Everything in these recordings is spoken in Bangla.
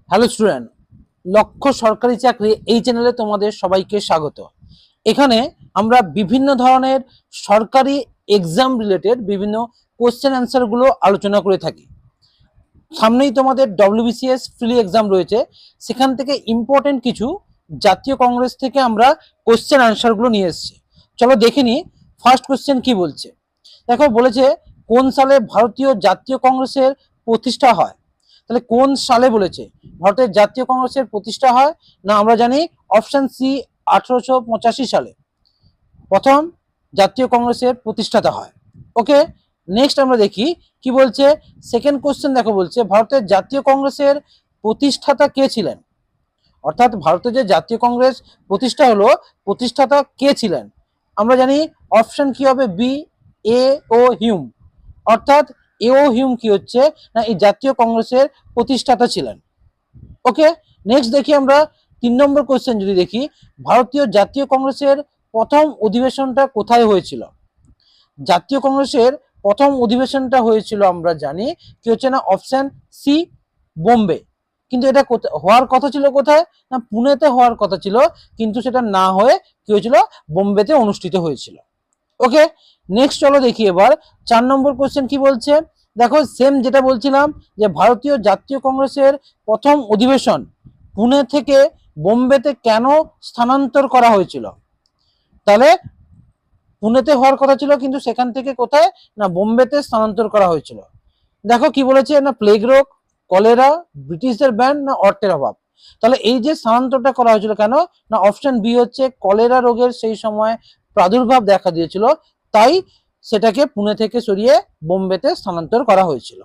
হ্যালো স্টুডেন্ট, লক্ষ্য সরকারি চাকরি এই চ্যানেলে তোমাদের সবাইকে স্বাগত। এখানে আমরা বিভিন্ন ধরনের সরকারি এক্সাম রিলেটেড বিভিন্ন কোশ্চেন অ্যান্সারগুলো আলোচনা করে থাকি। সামনেই তোমাদের ডব্লিউবিসিএস ফ্রি এক্সাম রয়েছে, সেখান থেকে ইম্পর্টেন্ট কিছু জাতীয় কংগ্রেস থেকে আমরা কোশ্চেন অ্যান্সারগুলো নিয়ে এসেছি। চলো দেখে নিই ফার্স্ট কোশ্চেন কি বলছে। দেখো বলেছে কোন সালে ভারতীয় জাতীয় কংগ্রেসের প্রতিষ্ঠা হয়। তাহলে কোন সালে বলেছে ভারতের জাতীয় কংগ্রেসের প্রতিষ্ঠা হয়? না আমরা জানি অপশন সি 1885 সালে প্রথম জাতীয় কংগ্রেসের প্রতিষ্ঠাতা হয়। ওকে, নেক্সট আমরা দেখি কি বলছে। সেকেন্ড কোশ্চেন দেখো, বলছে ভারতের জাতীয় কংগ্রেসের প্রতিষ্ঠাতা কে ছিলেন। অর্থাৎ ভারতের যে জাতীয় কংগ্রেস প্রতিষ্ঠা হলো, প্রতিষ্ঠাতা কে ছিলেন? আমরা জানি অপশন কি হবে, বি এ ও হিউম। অর্থাৎ এ ও হিউম কি হচ্ছে না এই জাতীয় কংগ্রেসের প্রতিষ্ঠাতা ছিলেন। ওকে, নেক্সট দেখি আমরা 3 নম্বর কোশ্চেন যদি দেখি, ভারতীয় জাতীয় কংগ্রেসের প্রথম অধিবেশনটা কোথায় হয়েছিল। জাতীয় কংগ্রেসের প্রথম অধিবেশনটা হয়েছিল আমরা জানি কি হচ্ছে না অপশন সি বোম্বে। কিন্তু এটা হওয়ার কথা ছিল কোথায়? না পুনেতে হওয়ার কথা ছিল, কিন্তু সেটা না হয়ে কি হয়েছিল, বোম্বেতে অনুষ্ঠিত হয়েছিল। ওকে, নেক্সট চলো দেখি এবার 4 নম্বর কোশ্চেন কি বলছে। দেখো সেম যেটা বলছিলাম যে ভারতীয় জাতীয় কংগ্রেসের প্রথম অধিবেশন পুনে থেকে বোম্বেতে কেন স্থানান্তর করা হয়েছিল। তাহলে পুনেতে হওয়ার কথা ছিল, কিন্তু সেখান থেকে কোথায় না বোম্বেতে স্থানান্তর করা হয়েছিল। দেখো কি বলেছে না প্লেগ রোগ, কলেরা, ব্রিটিশদের ব্যান, না অর্থের অভাব। তাহলে এই যে স্থানান্তরটা করা হয়েছিল কেন, না অপশন বি হচ্ছে কলেরা রোগের সেই সময় প্রাদুর্ভাব দেখা দিয়েছিল, তাই সেটাকে পুনে থেকে সরিয়ে বোম্বেতে স্থানান্তর করা হয়েছিল।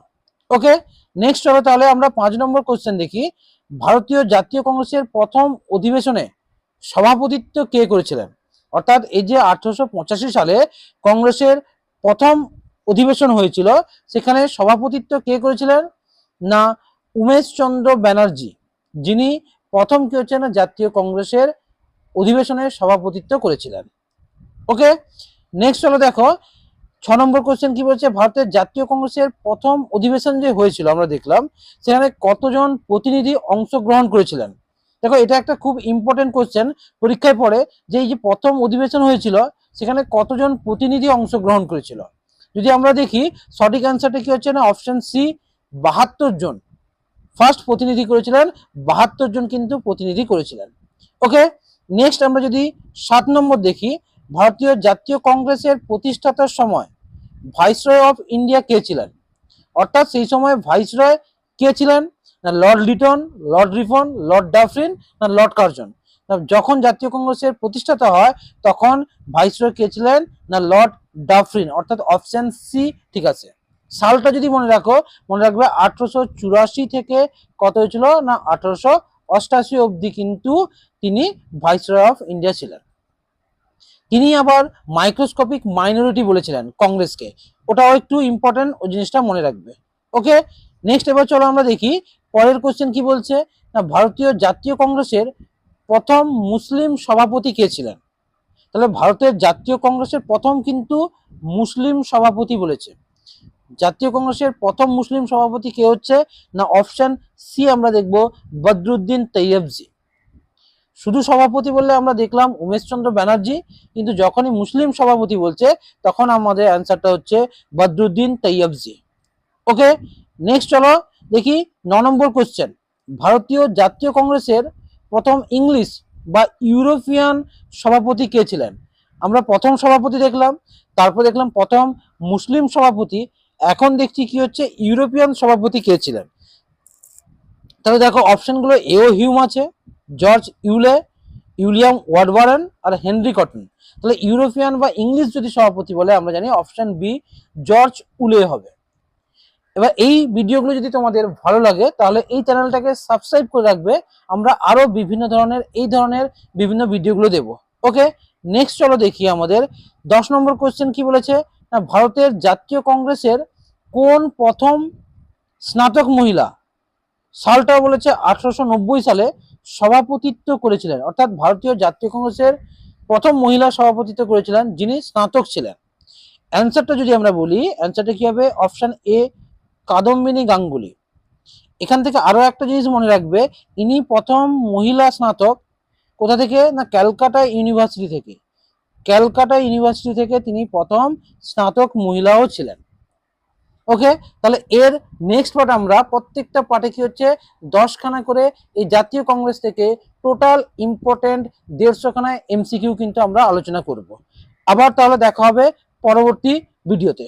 ওকে, নেক্সট চলো তাহলে আমরা 5 নম্বর কোশ্চেন দেখি। ভারতীয় জাতীয় কংগ্রেসের প্রথম অধিবেশনে সভাপতিত্ব কে করেছিলেন। অর্থাৎ এই যে 1885 সালে কংগ্রেসের প্রথম অধিবেশন হয়েছিল, সেখানে সভাপতিত্ব কে করেছিলেন না উমেশ চন্দ্র ব্যানার্জি, যিনি প্রথম কি হচ্ছে না জাতীয় কংগ্রেসের অধিবেশনে সভাপতিত্ব করেছিলেন। ওকে, নেক্সট চলো দেখো 6 নম্বর কোশ্চেন কি বলছে, ভারতের জাতীয় কংগ্রেসের প্রথম অধিবেশন যে হয়েছিল আমরা দেখলাম, সেখানে কতজন প্রতিনিধি অংশগ্রহণ করেছিলেন। দেখো এটা একটা খুব ইম্পর্টেন্ট কোশ্চেন, পরীক্ষায় পড়ে যে এই যে প্রথম অধিবেশন হয়েছিল সেখানে কতজন প্রতিনিধি অংশগ্রহণ করেছিল। যদি আমরা দেখি সঠিক অ্যান্সারটা কি হচ্ছে না অপশন সি 72 জন ফার্স্ট প্রতিনিধি করেছিলেন, 72 জন কিন্তু প্রতিনিধি করেছিলেন। ওকে, নেক্সট আমরা যদি 7 নম্বর দেখি, ভারতীয় জাতীয় কংগ্রেসের প্রতিষ্ঠাতার সময় ভাইসরয় অফ ইন্ডিয়া কে ছিলেন। অর্থাৎ সেই সময় ভাইসরয় কে ছিলেন, না lord Lytton, lord Ripon, lord Dufferin, না লর্ড কার্জন। যখন জাতীয় কংগ্রেসের প্রতিষ্ঠাতা হয় তখন ভাইসরয় কে ছিলেন, না লর্ড ডাফরিন। অর্থাৎ অপশন সি ঠিক আছে। সালটা যদি মনে রাখো, মনে রাখবে 1884 থেকে কত হয়েছিল না 1888 অবধি কিন্তু তিনি ভাইসরয় অফ ইন্ডিয়া ছিলেন। তিনি আবার মাইক্রোস্কোপিক মাইনরিটি বলেছিলেন কংগ্রেসকে, ওটাও একটু ইম্পর্টেন্ট, ওই জিনিসটা মনে রাখবে। ওকে, নেক্সট এবার চলো আমরা দেখি পরের কোশ্চেন কি বলছে না ভারতীয় জাতীয় কংগ্রেসের প্রথম মুসলিম সভাপতি কে ছিলেন। তাহলে ভারতের জাতীয় কংগ্রেসের প্রথম কিন্তু মুসলিম সভাপতি বলেছে। জাতীয় কংগ্রেসের প্রথম মুসলিম সভাপতি কে হচ্ছে না অপশন সি আমরা দেখব বদরুদ্দিন তৈয়বজি। শুধু সভাপতি বললে আমরা দেখলাম উমেশ চন্দ্র ব্যানার্জি, কিন্তু যখনই মুসলিম সভাপতি বলছে তখন আমাদের অ্যান্সারটা হচ্ছে বদরুদ্দিন তৈয়বজি। ওকে, নেক্সট চলো দেখি 9 নম্বর কোশ্চেন। ভারতীয় জাতীয় কংগ্রেসের প্রথম ইংলিশ বা ইউরোপিয়ান সভাপতি কে ছিলেন। আমরা প্রথম সভাপতি দেখলাম, তারপর দেখলাম প্রথম মুসলিম সভাপতি, এখন দেখছি কি হচ্ছে ইউরোপিয়ান সভাপতি কে ছিলেন। তাহলে দেখো অপশনগুলো এও হিউম আছে, জর্জ ইউলে, উইলিয়াম ওয়ার্ডবার্ন আর হেনরি কটন। তাহলে ইউরোপিয়ান বা ইংলিশ যদি সভাপতি বলে আমরা জানি অপশন বি জর্জ উলে হবে। এবার এই ভিডিওগুলো যদি তোমাদের ভালো লাগে তাহলে এই চ্যানেলটাকে সাবস্ক্রাইব করে রাখবে, আমরা আরো বিভিন্ন ধরনের এই ধরনের বিভিন্ন ভিডিওগুলো দেব। ওকে, নেক্সট চলো দেখি আমাদের 10 নম্বর কোশ্চেন কি বলেছে না ভারতের জাতীয় কংগ্রেসের কোন প্রথম স্নাতক মহিলা, সালটা বলেছে 1890 সালে সভাপতিত্ব করেছিলেন। অর্থাৎ ভারতীয় জাতীয় কংগ্রেসের প্রথম মহিলা সভাপতিত্ব করেছিলেন যিনি স্নাতক ছিলেন। অ্যান্সারটা যদি আমরা বলি, অ্যান্সারটা কি হবে অপশন এ কাদম্বিনী গাঙ্গুলি। এখান থেকে আরো একটা জিনিস মনে রাখবে, ইনি প্রথম মহিলা স্নাতক কোথা থেকে না ক্যালকাটা ইউনিভার্সিটি থেকে। ক্যালকাটা ইউনিভার্সিটি থেকে তিনি প্রথম স্নাতক মহিলাও ছিলেন। ওকে, তাহলে এর নেক্সট পার্ট আমরা প্রত্যেকটা পার্টে কি হচ্ছে 10খানা করে এই জাতীয় কংগ্রেস থেকে টোটাল ইম্পর্টেন্ট 150খানা এমসিকিউ কিন্তু আমরা আলোচনা করব। আবার তাহলে দেখা হবে পরবর্তী ভিডিওতে।